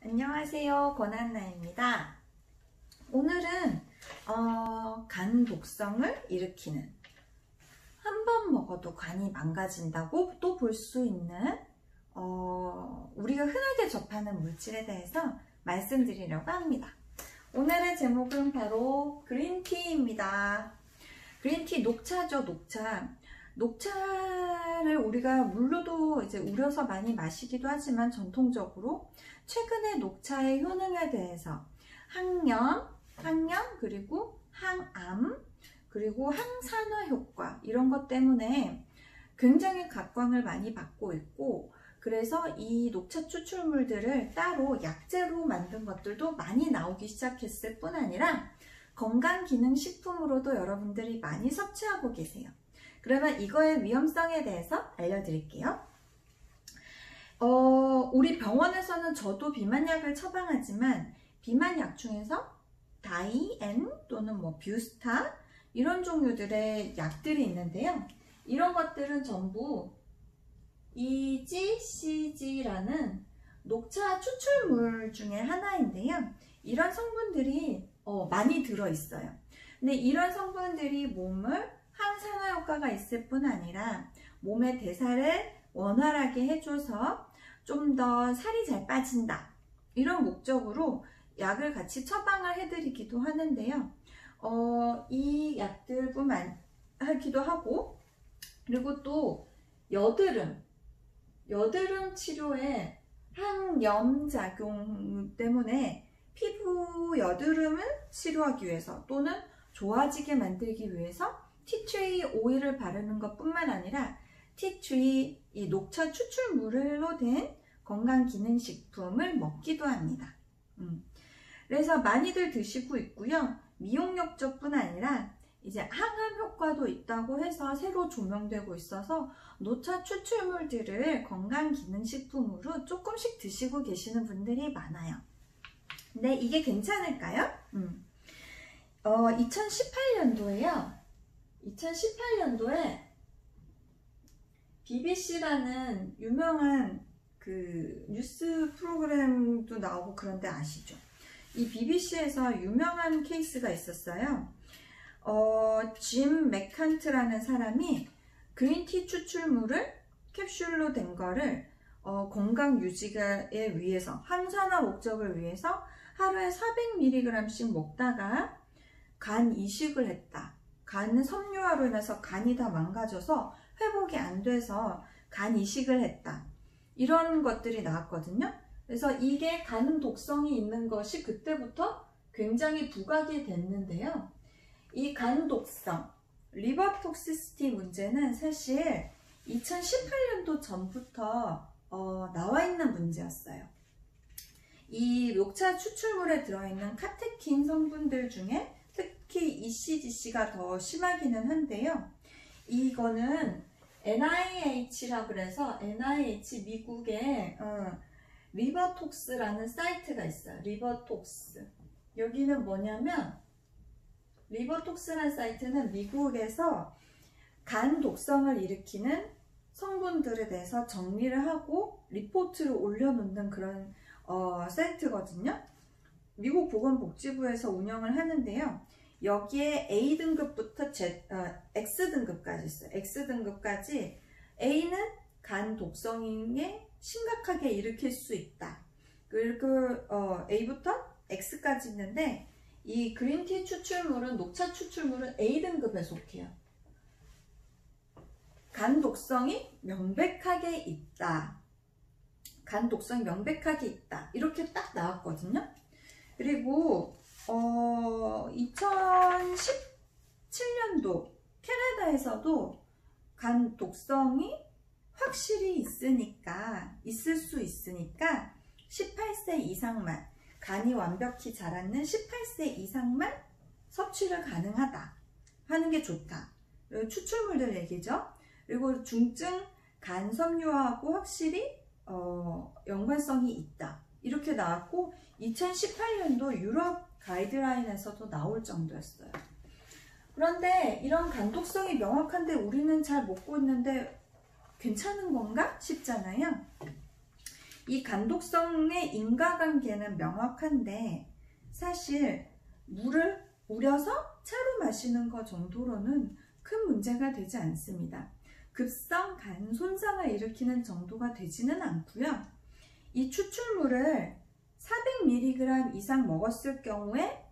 안녕하세요, 권한나입니다. 오늘은 간 독성을 일으키는, 한 번 먹어도 간이 망가진다고 또 볼 수 있는 우리가 흔하게 접하는 물질에 대해서 말씀드리려고 합니다. 오늘의 제목은 바로 그린티입니다. 그린티, 녹차죠, 녹차. 녹차를 우리가 물로도 이제 우려서 많이 마시기도 하지만, 전통적으로 최근에 녹차의 효능에 대해서 항염, 그리고 항암, 그리고 항산화 효과, 이런 것 때문에 굉장히 각광을 많이 받고 있고, 그래서 이 녹차 추출물들을 따로 약재로 만든 것들도 많이 나오기 시작했을 뿐 아니라 건강기능식품으로도 여러분들이 많이 섭취하고 계세요. 그러면 이거의 위험성에 대해서 알려드릴게요. 우리 병원에서는 저도 비만약을 처방하지만, 비만약 중에서 다이앤 또는 뷰스타, 이런 종류들의 약들이 있는데요. 이런 것들은 전부 EGCG라는 녹차 추출물 중에 하나인데요. 이런 성분들이 많이 들어있어요. 근데 이런 성분들이 몸을 항산화 효과가 있을 뿐 아니라 몸의 대사를 원활하게 해줘서 좀 더 살이 잘 빠진다, 이런 목적으로 약을 같이 처방을 해드리기도 하는데요. 이 약들뿐만 하기도 하고, 그리고 또 여드름 치료에 항염 작용 때문에 피부 여드름을 치료하기 위해서 또는 좋아지게 만들기 위해서 티트리 오일을 바르는 것 뿐만 아니라 티트리, 이 녹차 추출물로 된 건강기능식품을 먹기도 합니다. 그래서 많이들 드시고 있고요. 미용 목적뿐 아니라 이제 항암 효과도 있다고 해서 새로 조명되고 있어서 녹차 추출물들을 건강기능식품으로 조금씩 드시고 계시는 분들이 많아요. 근데 이게 괜찮을까요? 2018년도에 BBC라는 유명한 그 뉴스 프로그램도 나오고 그런데 아시죠? 이 BBC에서 유명한 케이스가 있었어요. 짐 맥칸트라는 사람이 그린티 추출물을 캡슐로 된 거를 건강 유지에 위해서, 항산화 목적을 위해서 하루에 400mg씩 먹다가 간 이식을 했다. 간 섬유화로 인해서 간이 다 망가져서 회복이 안 돼서 간 이식을 했다. 이런 것들이 나왔거든요. 그래서 이게 간 독성이 있는 것이 그때부터 굉장히 부각이 됐는데요. 이 간 독성, 리버 톡시시티 문제는 사실 2018년도 전부터 나와 있는 문제였어요. 이 녹차 추출물에 들어있는 카테킨 성분들 중에 특히 ECGC가 더 심하기는 한데요. 이거는 NIH라고 그래서, NIH 미국의 리버톡스라는 사이트가 있어요. 리버톡스. 여기는 뭐냐면, 리버톡스라는 사이트는 미국에서 간 독성을 일으키는 성분들에 대해서 정리를 하고 리포트를 올려놓는 그런 사이트거든요. 미국 보건복지부에서 운영을 하는데요. 여기에 A등급부터 X등급까지 있어요. X등급까지, A는 간 독성에 심각하게 일으킬 수 있다. 그리고 A부터 X까지 있는데, 이 그린티 추출물은, 녹차 추출물은 A등급에 속해요. 간 독성이 명백하게 있다. 간 독성이 명백하게 있다. 이렇게 딱 나왔거든요. 그리고 2017년도 캐나다에서도 간 독성이 확실히 있을 수 있으니까 18세 이상만, 간이 완벽히 자라는 18세 이상만 섭취를 가능하다 하는 게 좋다. 추출물들 얘기죠. 그리고 중증 간 섬유화하고 확실히 연관성이 있다, 이렇게 나왔고, 2018년도 유럽 가이드라인에서도 나올 정도였어요. 그런데 이런 간 독성이 명확한데 우리는 잘 먹고 있는데 괜찮은 건가 싶잖아요. 이 간독성의 인과관계는 명확한데 사실 물을 우려서 차로 마시는 것 정도로는 큰 문제가 되지 않습니다. 급성 간 손상을 일으키는 정도가 되지는 않고요. 이 추출물을 400mg 이상 먹었을 경우에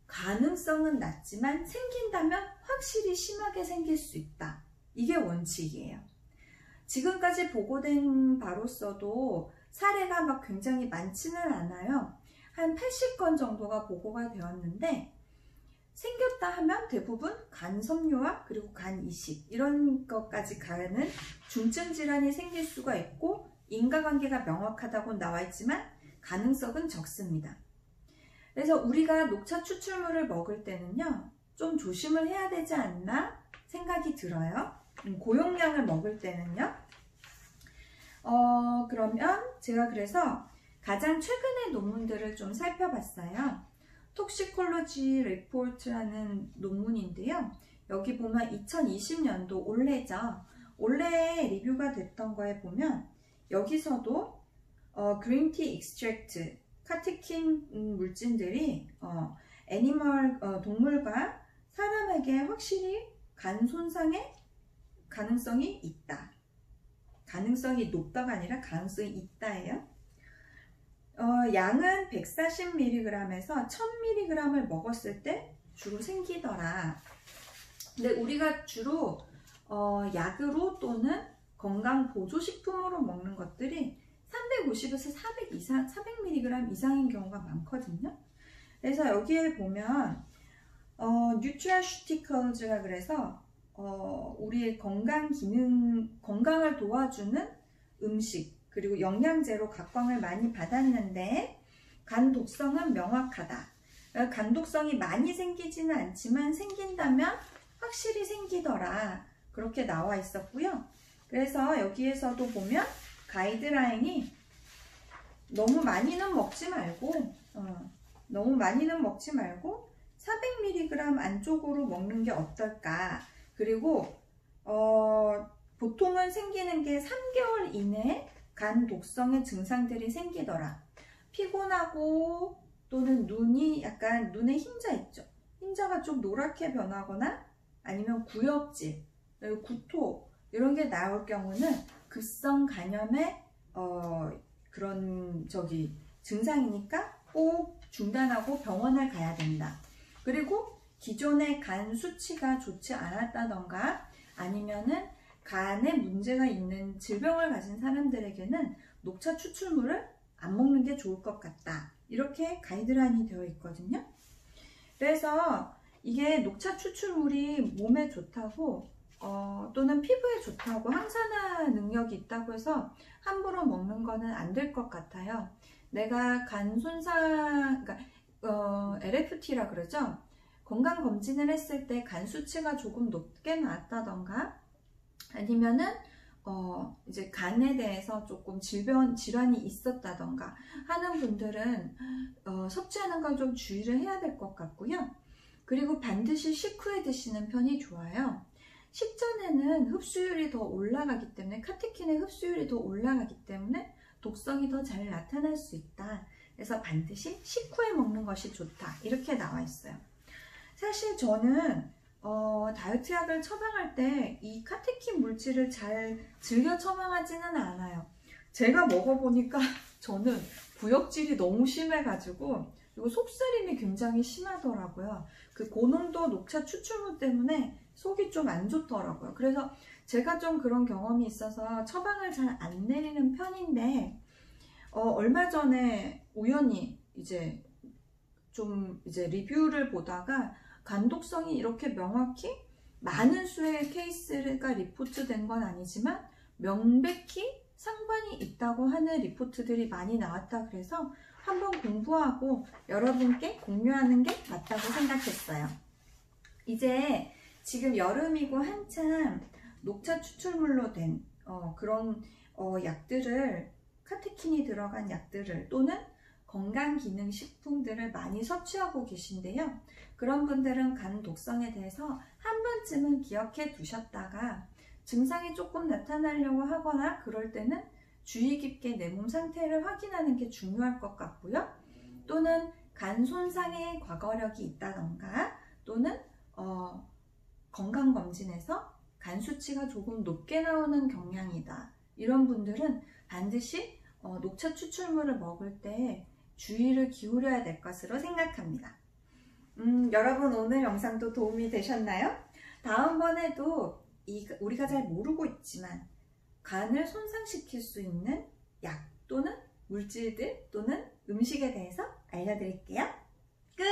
가능성은 낮지만 생긴다면 확실히 심하게 생길 수 있다. 이게 원칙이에요. 지금까지 보고된 바로서도 사례가 막 굉장히 많지는 않아요. 한 80건 정도가 보고가 되었는데 생겼다 하면 대부분 간 섬유화 그리고 간 이식 이런 것까지 가는 중증 질환이 생길 수가 있고 인과관계가 명확하다고 나와 있지만 가능성은 적습니다. 그래서 우리가 녹차 추출물을 먹을 때는요 좀 조심을 해야 되지 않나 생각이 들어요. 고용량을 먹을 때는요. 그러면 제가 그래서 가장 최근의 논문들을 좀 살펴봤어요. 톡시콜로지 리포트라는 논문인데요. 여기 보면 2020년도 올해죠. 올해 리뷰가 됐던 거에 보면 여기서도 그린티 익스트랙트, 카테킨 물질들이 동물과 사람에게 확실히 간 손상의 가능성이 있다. 가능성이 높다가 아니라 가능성이 있다예요. 양은 140mg에서 1000mg을 먹었을 때 주로 생기더라. 근데 우리가 주로 약으로 또는 건강 보조식품으로 먹는 것들이 350에서 400mg 이상인 경우가 많거든요. 그래서 여기에 보면 뉴트라슈티컬즈가 그래서 우리의 건강을 도와주는 음식 그리고 영양제로 각광을 많이 받았는데 간 독성은 명확하다. 간 독성이 많이 생기지는 않지만 생긴다면 확실히 생기더라. 그렇게 나와 있었고요. 그래서 여기에서도 보면 가이드라인이 너무 많이는 먹지 말고 400mg 안쪽으로 먹는 게 어떨까. 그리고 보통은 생기는 게 3개월 이내에 간 독성의 증상들이 생기더라. 피곤하고 또는 눈에 흰자 있죠. 흰자가 좀 노랗게 변하거나 아니면 구역질, 구토 이런 게 나올 경우는 급성 간염의 그런 증상이니까 꼭 중단하고 병원을 가야 된다. 그리고 기존의 간 수치가 좋지 않았다던가 아니면은 간에 문제가 있는 질병을 가진 사람들에게는 녹차 추출물을 안 먹는 게 좋을 것 같다. 이렇게 가이드라인이 되어 있거든요. 그래서 이게 녹차 추출물이 몸에 좋다고 또는 피부에 좋다고 항산화 능력이 있다고 해서 함부로 먹는 거는 안 될 것 같아요. 내가 간 손상, LFT라 그러죠. 건강검진을 했을 때 간 수치가 조금 높게 나왔다던가 아니면은 이제 간에 대해서 조금 질환이 있었다던가 하는 분들은 섭취하는 걸 좀 주의를 해야 될 것 같고요. 그리고 반드시 식후에 드시는 편이 좋아요. 식전에는 흡수율이 더 올라가기 때문에 카테킨의 흡수율이 더 올라가기 때문에 독성이 더 잘 나타날 수 있다. 그래서 반드시 식후에 먹는 것이 좋다. 이렇게 나와 있어요. 사실 저는 다이어트 약을 처방할 때 이 카테킨 물질을 잘 즐겨 처방하지는 않아요. 제가 먹어보니까 저는 구역질이 너무 심해가지고 그리고 속쓰림이 굉장히 심하더라고요. 그 고농도 녹차 추출물 때문에 속이 좀 안 좋더라고요. 그래서 제가 좀 그런 경험이 있어서 처방을 잘 안 내리는 편인데 얼마 전에 우연히 이제 리뷰를 보다가 간독성이 이렇게 명확히 많은 수의 케이스가 리포트된 건 아니지만 명백히 상관이 있다고 하는 리포트들이 많이 나왔다 그래서 한번 공부하고 여러분께 공유하는 게 맞다고 생각했어요. 이제 지금 여름이고 한참 녹차 추출물로 된 그런 약들을 카테킨이 들어간 약들을 또는 건강기능식품들을 많이 섭취하고 계신데요. 그런 분들은 간 독성에 대해서 한 번쯤은 기억해 두셨다가 증상이 조금 나타나려고 하거나 그럴 때는 주의 깊게 내 몸 상태를 확인하는 게 중요할 것 같고요. 또는 간 손상의 과거력이 있다던가 또는 건강검진에서 간 수치가 조금 높게 나오는 경향이다. 이런 분들은 반드시 녹차 추출물을 먹을 때 주의를 기울여야 될 것으로 생각합니다. 여러분 오늘 영상도 도움이 되셨나요? 다음번에도 우리가 잘 모르고 있지만 간을 손상시킬 수 있는 약 또는 물질들 또는 음식에 대해서 알려드릴게요. 끝!